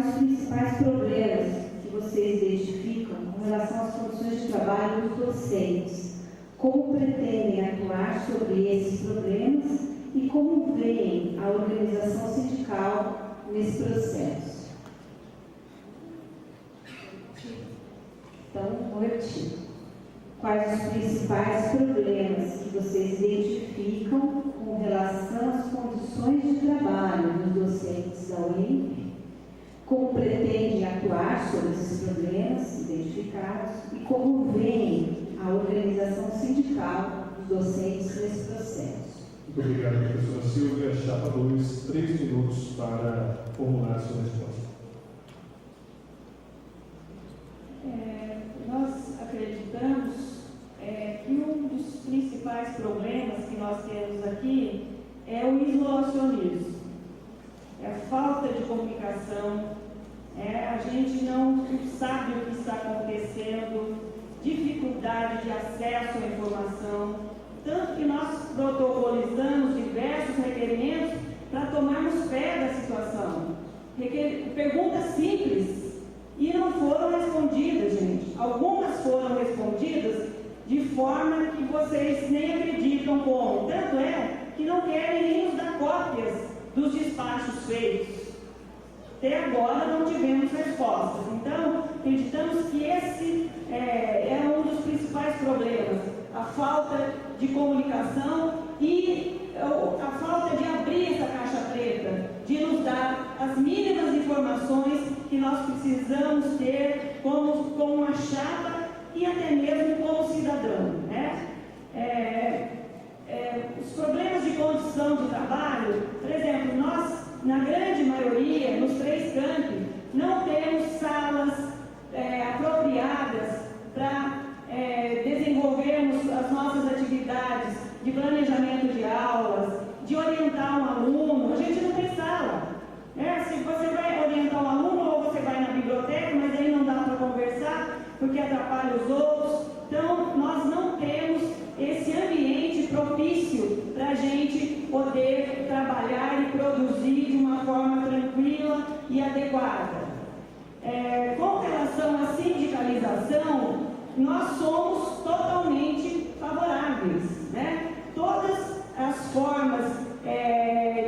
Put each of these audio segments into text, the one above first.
quais os principais problemas que vocês identificam com relação às condições de trabalho dos docentes? Como pretendem atuar sobre esses problemas e como veem a organização sindical nesse processo? Então, vou repetir. Quais os principais problemas que vocês identificam com relação às condições de trabalho dos docentes da UEMP? Como pretendem atuar sobre esses problemas identificados e como veem a organização sindical dos docentes nesse processo? Muito obrigado, professora Silvia. Chapa 2, 3 minutos para formular a sua resposta. Nós acreditamos que um dos principais problemas que nós temos aqui é o isolacionismo, é a falta de comunicação, a gente não sabe o que está acontecendo, dificuldade de acesso à informação, tanto que nós protocolizamos diversos requerimentos para tomarmos pé da situação. Perguntas simples e não foram respondidas, gente. Algumas foram respondidas de forma que vocês nem acreditam como. Tanto é que não querem nem nos dar cópias dos despachos feitos. Até agora não tivemos respostas. Então, acreditamos que esse é um dos principais problemas. A falta de comunicação e a falta de abrir essa caixa preta, de nos dar as mínimas informações que nós precisamos ter como uma chapa e até mesmo como cidadão, né? Os problemas de condição de trabalho, por exemplo, nós, na grande maioria, nos 3 campi, não temos salas apropriadas para desenvolvermos as nossas atividades de planejamento de aulas, de orientar um aluno. A gente não tem sala. Se você vai orientar um aluno, ou você vai na biblioteca, mas aí não dá para conversar, porque atrapalha os outros. Então, nós não temos esse ambiente propício para a gente poder trabalhar e produzir de uma forma tranquila e adequada. Com relação à sindicalização, nós somos totalmente favoráveis, né? Todas as formas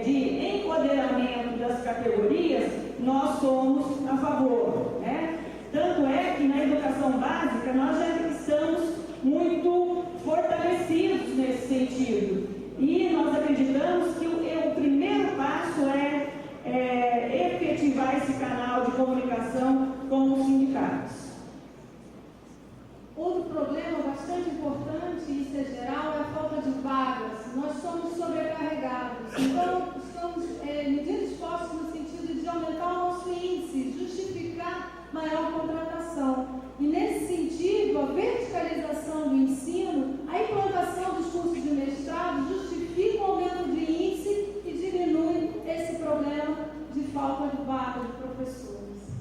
de empoderamento das categorias, nós somos a favor, né? Tanto é que na educação básica nós já estamos muito fortalecidos nesse sentido. E nós acreditamos que o primeiro passo é efetivar esse canal de comunicação com os sindicatos. Outro problema bastante importante, e isso é geral, é a falta de vagas. Nós somos sobrecarregados. Então, estamos medindo esforços no sentido de aumentar o nosso índice, justificar maior contratação. E nesse sentido, a verticalização do ensino, a implantação dos cursos de mestrado justifica o aumento de índice e diminui esse problema de falta de vaga de professores.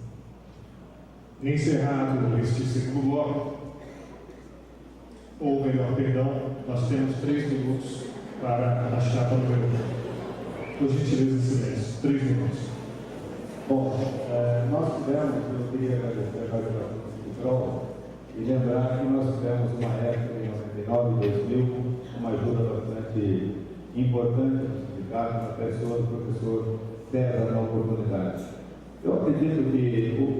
Encerrado este segundo bloco, ou melhor, perdão, nós temos 3 minutos para a chapa número 1. Por gentileza, silêncio. 3 minutos. Bom, nós tivemos, eu queria agradecer a participação do PROL e lembrar que nós tivemos uma época em 99 e 2000, uma ajuda bastante importante no sindicato, na pessoa do professor César na oportunidade. Eu acredito que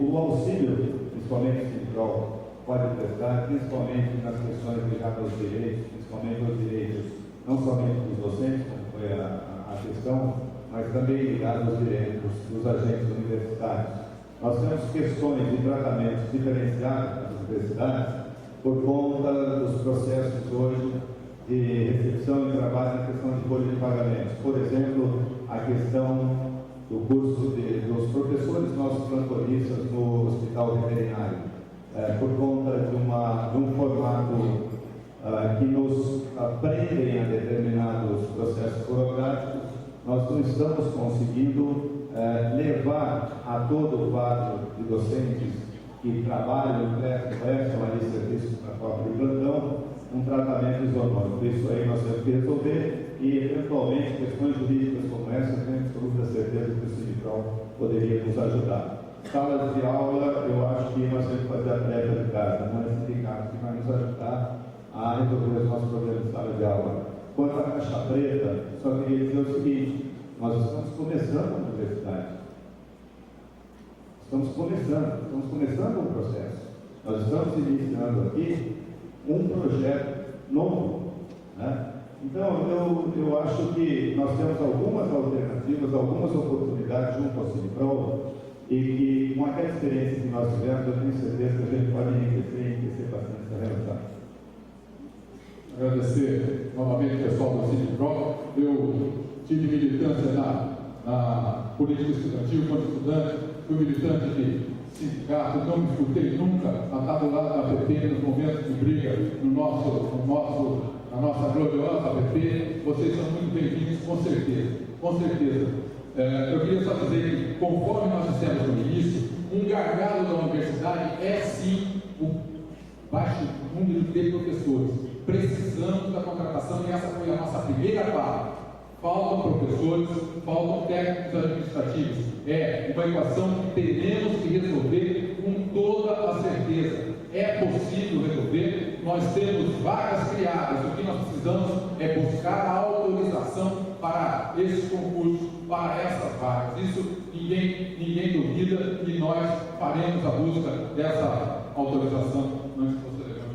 o auxílio, principalmente sindical, pode prestar, principalmente nas questões ligadas aos direitos, principalmente aos direitos não somente dos docentes, como foi a questão, mas também ligados aos direitos dos agentes universitários. Nós temos questões de tratamentos diferenciados nas universidades por conta dos processos hoje de recepção e trabalho na questão de folha de pagamentos. Por exemplo, a questão do curso dos professores nossos plantonistas no hospital veterinário, por conta de um formato que nos prendem a determinados processos burocráticos, nós não estamos conseguindo levar a todo o quadro de docentes que trabalham e prestam ali serviços na forma de plantão um tratamento isonômico. Isso aí nós temos que resolver e, eventualmente, questões jurídicas como essa, tenho absoluta certeza que o sindical poderia nos ajudar. Salas de aula, eu acho que nós temos que fazer a tarefa de casa, não é sindicato que vai nos ajudar a resolver os nossos problemas de sala de aula. Quanto à caixa preta, só queria dizer o seguinte: nós estamos começando a universidade. Estamos começando um processo. Nós estamos iniciando aqui um projeto novo, né? Então, eu acho que nós temos algumas alternativas, algumas oportunidades junto ao Cineprol, e que com aquela experiência que nós tivemos, eu tenho certeza que a gente pode enriquecer bastante essa relação. Agradecer novamente o pessoal do Cineprol. Eu tive militância na política estudantil quando estudante, fui militante de sindicato, não me escutei nunca a estar do lado da APP nos momentos de briga na nossa gloriosa APP. Vocês são muito bem-vindos, com certeza. Eu queria só dizer que, conforme nós dissemos no início, um gargalo da universidade é sim o baixo número de professores. Precisamos da contratação e essa foi a nossa primeira parte. Faltam professores, faltam técnicos administrativos. É uma equação que teremos que resolver com toda a certeza. É possível resolver, nós temos vagas criadas. O que nós precisamos é buscar a autorização para esses concursos, para essas vagas. Isso ninguém duvida e nós faremos a busca dessa autorização antes de você levar o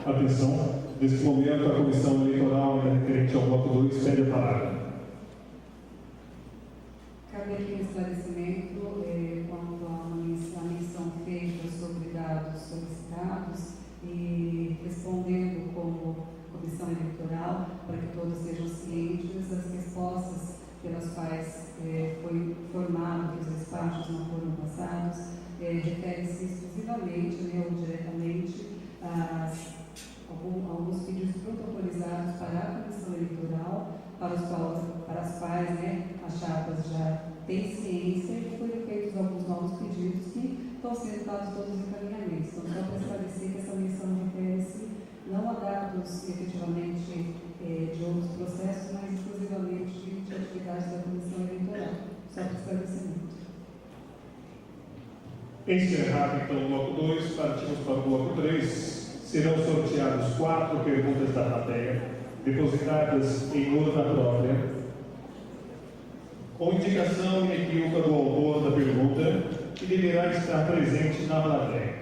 cargo. Atenção, nesse momento a comissão eleitoral ainda referente ao bloco 2 pede a palavra. Cabe aqui um esclarecimento quanto a menção feita sobre dados solicitados e respondendo como comissão eleitoral, para que todos sejam cientes, as respostas pelas quais foi informado que os despachos não foram passados refere-se exclusivamente, ou diretamente, a alguns pedidos protocolizados para a comissão eleitoral, para as quais as chapas já têm ciência e foram feitos alguns novos pedidos que estão sendo dados todos os encaminhamentos. Então, só para esclarecer que essa menção refere-se não a dados efetivamente de outros processos, mas exclusivamente de atividades da comissão eleitoral. Só para esclarecimento. Encerrado então o bloco 2, partimos para o bloco 3. Serão sorteadas 4 perguntas da plateia, depositadas em urna própria, com indicação inequívoca do autor da pergunta, que deverá estar presente na plateia.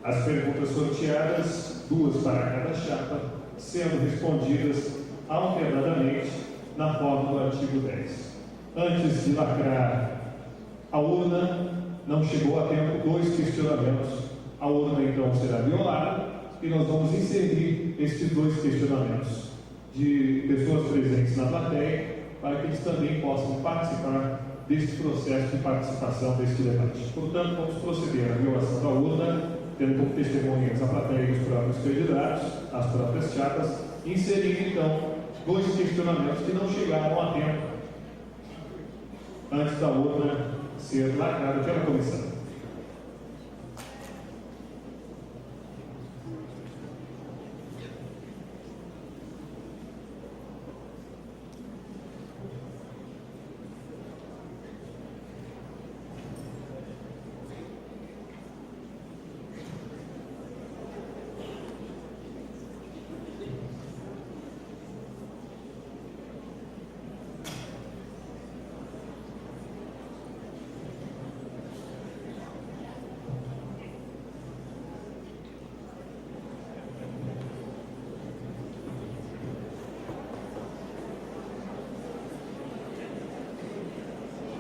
As perguntas sorteadas, 2 para cada chapa, sendo respondidas alternadamente na forma do artigo 10. Antes de lacrar a urna, não chegou a tempo 2 questionamentos. A urna então será violada e nós vamos inserir estes 2 questionamentos de pessoas presentes na plateia para que eles também possam participar deste processo de participação deste debate. Portanto, vamos proceder à violação da urna, tendo como testemunhas a plateia e os próprios candidatos, as próprias chapas, inserindo então 2 questionamentos que não chegaram a tempo antes da urna ser lacrada pela comissão.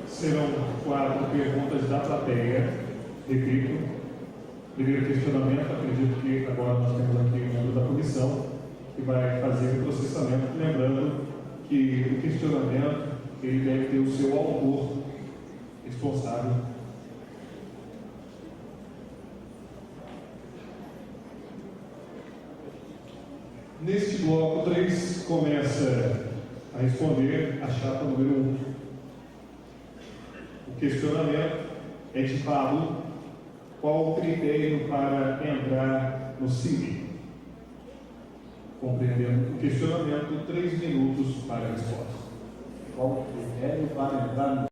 Serão 4 perguntas da plateia. Repito, primeiro questionamento, acredito que agora nós temos aqui um membro da comissão que vai fazer o processamento, lembrando que o questionamento ele deve ter o seu autor responsável. Neste bloco 3 começa a responder a chapa número 1. O questionamento é de Pablo: qual o critério para entrar no CIMI? Compreendendo o questionamento, 3 minutos para a resposta. Qual o critério para entrar no